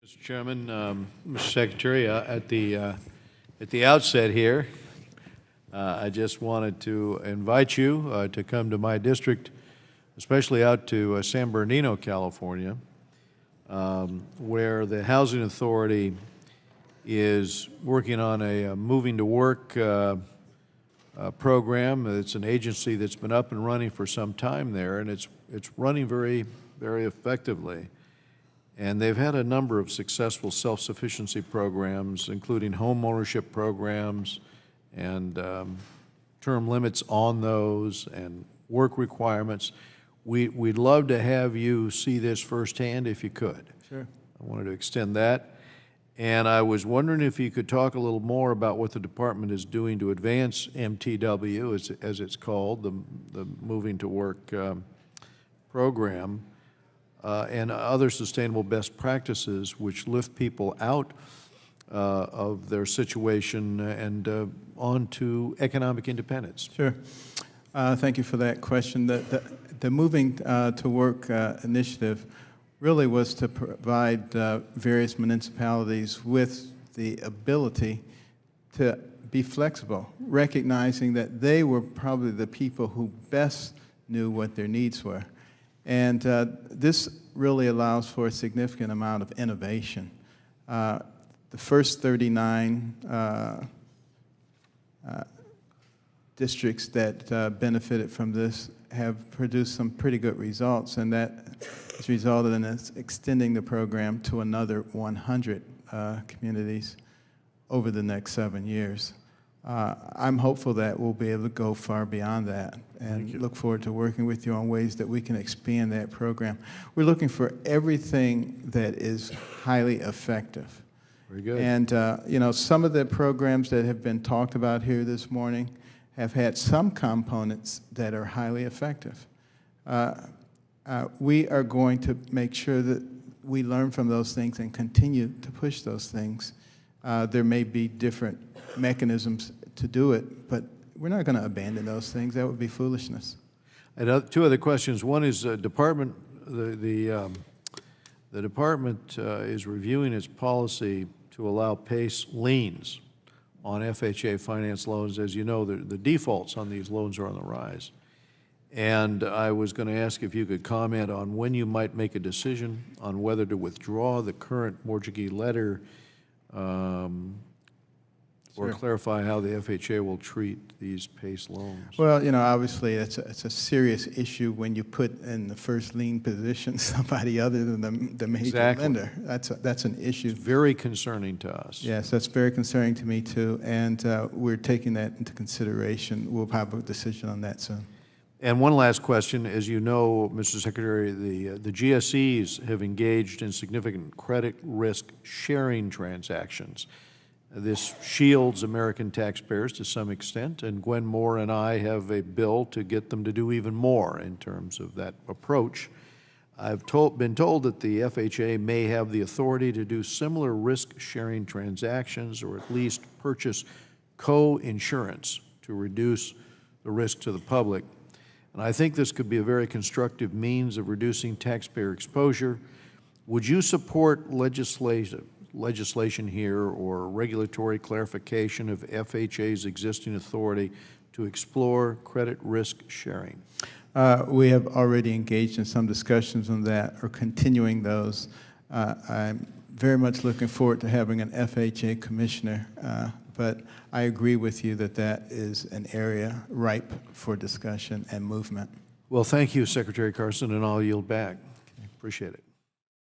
Mr. Chairman, Mr. Secretary, at the outset here, I just wanted to invite you to come to my district, especially out to San Bernardino, California, where the Housing Authority is working on a moving to work program. It's an agency that's been up and running for some time there, and it's running very effectively. And they've had a number of successful self-sufficiency programs, including home ownership programs and term limits on those and work requirements. We'd love to have you see this firsthand if you could. Sure. I wanted to extend that. And I was wondering if you could talk a little more about what the department is doing to advance MTW, as it's called, the Moving to Work program, and other sustainable best practices which lift people out of their situation and onto economic independence. Sure. Thank you for that question. The Moving to Work initiative really was to provide various municipalities with the ability to be flexible, recognizing that they were probably the people who best knew what their needs were. And this really allows for a significant amount of innovation. The first 39 districts that benefited from this have produced some pretty good results, and that has resulted in us extending the program to another 100 communities over the next 7 years. I'm hopeful that we'll be able to go far beyond that, and look forward to working with you on ways that we can expand that program. We're looking for everything that is highly effective. Very good. And you know, some of the programs that have been talked about here this morning have had some components that are highly effective. We are going to make sure that we learn from those things and continue to push those things. There may be different mechanisms to do it, but we're not going to abandon those things. That would be foolishness. And two other questions. One is the department is reviewing its policy to allow PACE liens on FHA finance loans. As you know, the defaults on these loans are on the rise. And I was going to ask if you could comment on when you might make a decision on whether to withdraw the current mortgagee letter or clarify how the FHA will treat these PACE loans. Well, you know, obviously it's a serious issue when you put in the first lien position somebody other than the major lender. That's an issue. It's very concerning to us. Yes, that's very concerning to me too, and we're taking that into consideration. We'll have a decision on that soon. And one last question. As you know, Mr. Secretary, the GSEs have engaged in significant credit risk sharing transactions. This shields American taxpayers to some extent, and Gwen Moore and I have a bill to get them to do even more in terms of that approach. I've been told that the FHA may have the authority to do similar risk-sharing transactions, or at least purchase co-insurance to reduce the risk to the public. And I think this could be a very constructive means of reducing taxpayer exposure. Would you support legislation here or regulatory clarification of FHA's existing authority to explore credit risk sharing? We have already engaged in some discussions on that, or continuing those. I'm very much looking forward to having an FHA commissioner, but I agree with you that that is an area ripe for discussion and movement. Well, thank you, Secretary Carson, and I'll yield back. Appreciate it.